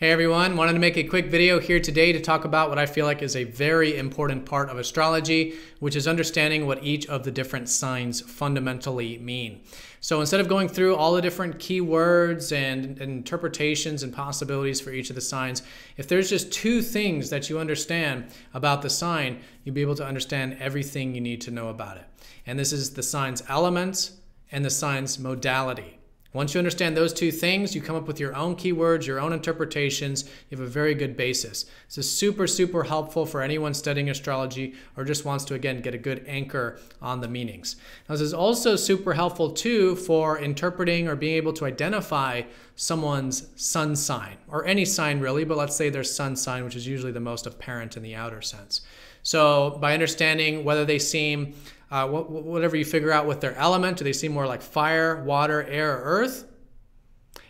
Hey everyone, wanted to make a quick video here today to talk about what I feel like is a very important part of astrology, which is understanding what each of the different signs fundamentally mean. So instead of going through all the different keywords and interpretations and possibilities for each of the signs, if there's just two things that you understand about the sign, you'll be able to understand everything you need to know about it. And this is the sign's elements and the sign's modality. Once you understand those two things, you come up with your own keywords, your own interpretations. You have a very good basis. This is super, super helpful for anyone studying astrology or just wants to, again, get a good anchor on the meanings. Now, this is also super helpful, too, for interpreting or being able to identify someone's sun sign, or any sign, really, but let's say their sun sign, which is usually the most apparent in the outer sense. So by understanding whether they seem whatever you figure out with their element, do they seem more like fire, water, air, or earth?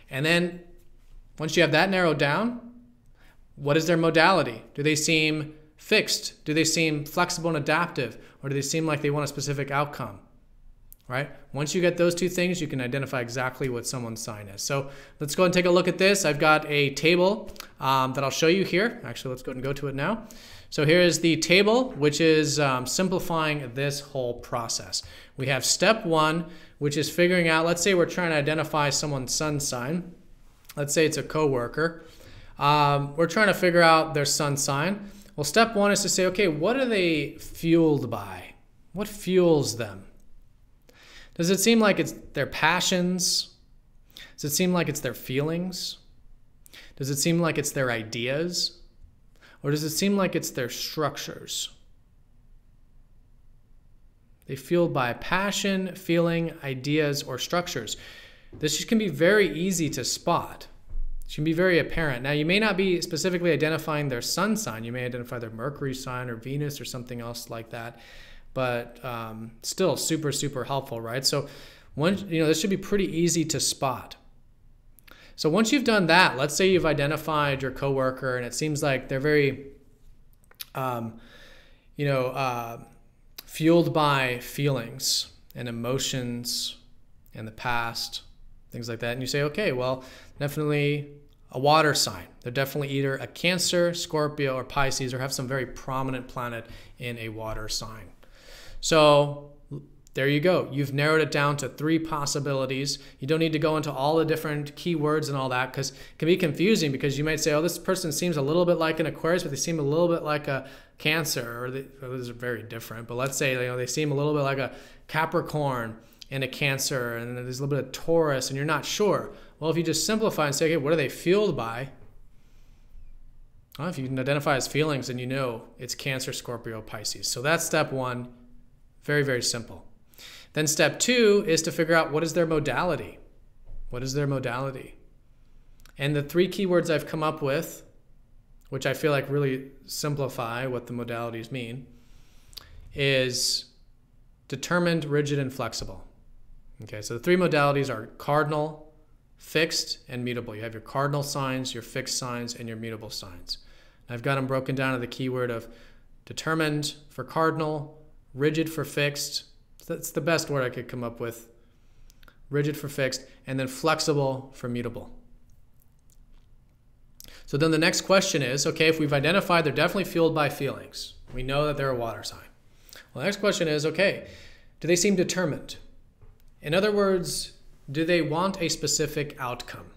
And then once you have that narrowed down, what is their modality? Do they seem fixed? Do they seem flexible and adaptive? Or do they seem like they want a specific outcome? Right? Once you get those two things, you can identify exactly what someone's sign is. So let's go and take a look at this. I've got a table that I'll show you here. Actually, let's go ahead and go to it now. So here is the table, which is simplifying this whole process. We have step one, which is figuring out, let's say we're trying to identify someone's sun sign. Let's say it's a coworker. We're trying to figure out their sun sign. Well, step one is to say, okay, what are they fueled by? What fuels them? Does it seem like it's their passions? Does it seem like it's their feelings? Does it seem like it's their ideas? Or does it seem like it's their structures? They fueled by passion, feeling, ideas, or structures. This can be very easy to spot. It can be very apparent. Now, you may not be specifically identifying their sun sign. You may identify their Mercury sign or Venus or something else like that. But still super, super helpful, right? So this should be pretty easy to spot. So once you've done that, let's say you've identified your coworker and it seems like they're very, fueled by feelings and emotions and the past, things like that. And you say, okay, well, definitely a water sign. They're definitely either a Cancer, Scorpio, or Pisces, or have some very prominent planet in a water sign. So there you go. You've narrowed it down to 3 possibilities. You don't need to go into all the different keywords and all that because it can be confusing because you might say, oh, this person seems a little bit like an Aquarius, but they seem a little bit like a Cancer, or those are very different. But let's say they seem a little bit like a Capricorn and a Cancer, and then there's a little bit of Taurus, and you're not sure. Well, if you just simplify and say, okay, what are they fueled by? Well, if you can identify as feelings, then you know it's Cancer, Scorpio, Pisces. So that's step one. Very, very simple. Then step 2 is to figure out what is their modality. What is their modality? And the 3 keywords I've come up with, which I feel like really simplify what the modalities mean, is determined, rigid, and flexible. Okay, so the 3 modalities are cardinal, fixed, and mutable. You have your cardinal signs, your fixed signs, and your mutable signs. And I've got them broken down to the keyword of determined for cardinal, rigid for fixed. That's the best word I could come up with. Rigid for fixed, and then flexible for mutable. So then the next question is, okay, if we've identified they're definitely fueled by feelings, we know that they're a water sign. Well, the next question is, okay, do they seem determined? In other words, do they want a specific outcome?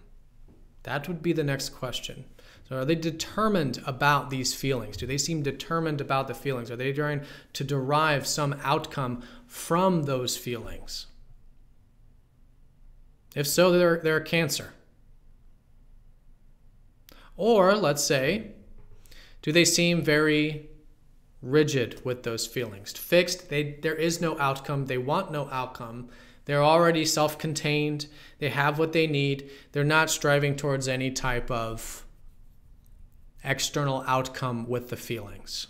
That would be the next question. So are they determined about these feelings? Do they seem determined about the feelings? Are they trying to derive some outcome from those feelings? If so, they're a Cancer. Or let's say, do they seem very rigid with those feelings? Fixed, there is no outcome. They want no outcome. They're already self-contained. They have what they need. They're not striving towards any type of external outcome with the feelings.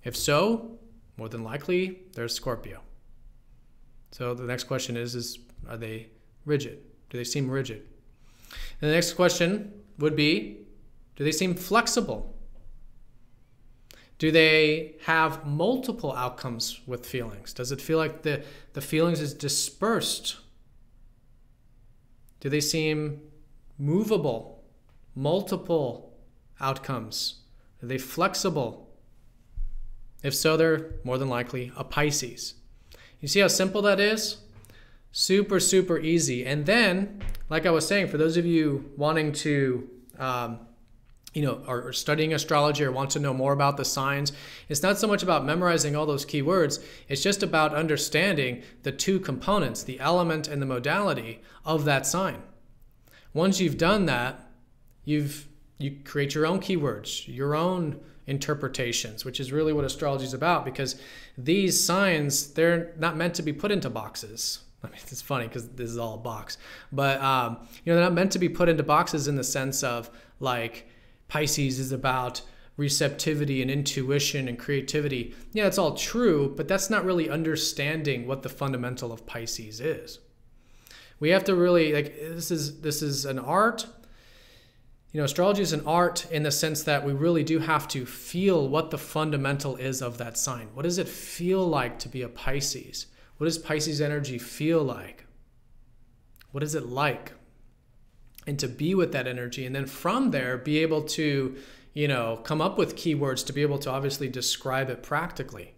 If so, more than likely, they're Scorpio. So the next question is are they rigid? Do they seem rigid? And the next question would be, do they seem flexible? Do they have multiple outcomes with feelings? Does it feel like the feelings is dispersed? Do they seem movable multiple outcomes? Are they flexible? If so, they're more than likely a Pisces. You see how simple that is? Super, super easy. And then, like I was saying, for those of you wanting to, are studying astrology or want to know more about the signs, it's not so much about memorizing all those keywords. It's just about understanding the two components, the element and the modality of that sign. Once you've done that, you create your own keywords, your own interpretations, which is really what astrology is about, because these signs, they're not meant to be put into boxes. I mean, it's funny because this is all a box, but they're not meant to be put into boxes in the sense of like Pisces is about receptivity and intuition and creativity. Yeah, it's all true, but that's not really understanding what the fundamental of Pisces is. We have to really, like, this is an art. Astrology is an art in the sense that we really do have to feel what the fundamental is of that sign. What does it feel like to be a Pisces? What does Pisces energy feel like? What is it like? And to be with that energy, and then from there be able to, come up with keywords to be able to obviously describe it practically.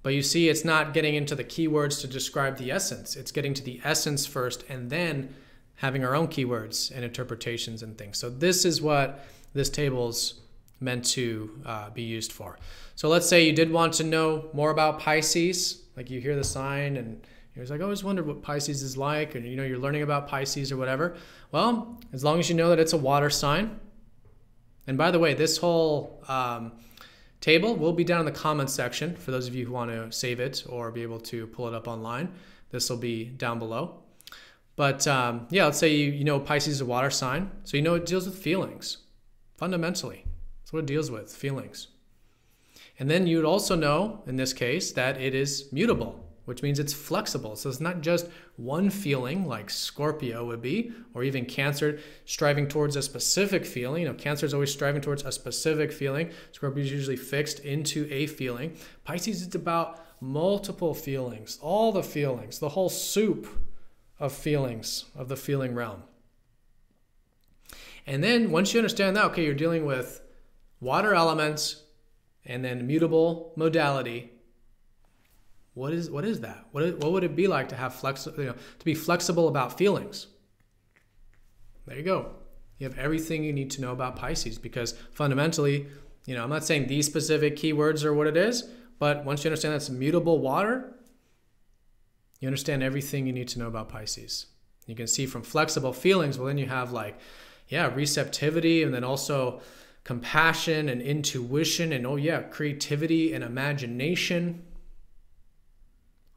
But you see, it's not getting into the keywords to describe the essence. It's getting to the essence first and then having our own keywords and interpretations and things. So this is what this table's meant to be used for. So let's say you did want to know more about Pisces, like you hear the sign and you're like, I always wondered what Pisces is like, and you're learning about Pisces or whatever. Well, as long as you know that it's a water sign. And by the way, this whole table will be down in the comments section for those of you who want to save it or be able to pull it up online. This will be down below. But let's say you know Pisces is a water sign, so you know it deals with feelings, fundamentally. That's what it deals with, feelings. And then you'd also know, in this case, that it is mutable, which means it's flexible. So it's not just one feeling like Scorpio would be, or even Cancer striving towards a specific feeling. Cancer is always striving towards a specific feeling. Scorpio is usually fixed into a feeling. Pisces is about multiple feelings, all the feelings, the whole soup of feelings of the feeling realm. And then once you understand that, okay, you're dealing with water elements and then mutable modality. What is that? What would it be like to have to be flexible about feelings? There you go. You have everything you need to know about Pisces, because fundamentally, I'm not saying these specific keywords are what it is, but once you understand that's mutable water, you understand everything you need to know about Pisces. You can see from flexible feelings, well, then you have receptivity, and then also compassion and intuition, and creativity and imagination.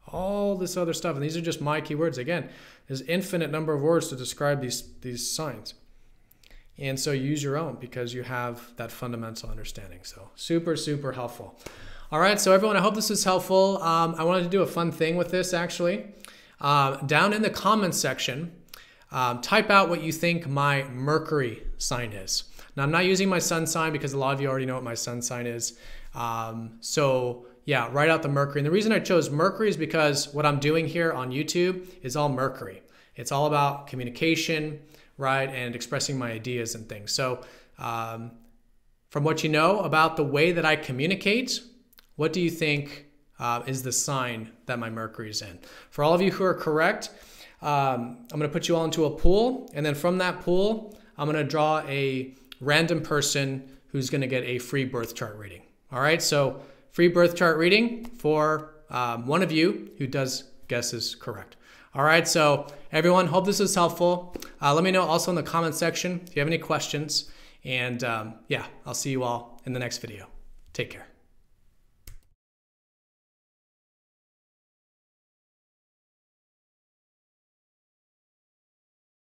All this other stuff. And these are just my keywords. Again, there's infinite number of words to describe these signs. And so use your own, because you have that fundamental understanding. So super, super helpful. All right, so everyone, I hope this was helpful. I wanted to do a fun thing with this, actually. Down in the comments section, type out what you think my Mercury sign is. Now, I'm not using my sun sign because a lot of you already know what my sun sign is. Write out the Mercury. And the reason I chose Mercury is because what I'm doing here on YouTube is all Mercury. It's all about communication, right, and expressing my ideas and things. So from what you know about the way that I communicate, what do you think is the sign that my Mercury is in? For all of you who are correct, I'm going to put you all into a pool, and then from that pool, I'm going to draw a random person who's going to get a free birth chart reading. All right, so free birth chart reading for one of you who does guesses correct. All right, so everyone, hope this was helpful. Let me know also in the comment section if you have any questions. And I'll see you all in the next video. Take care.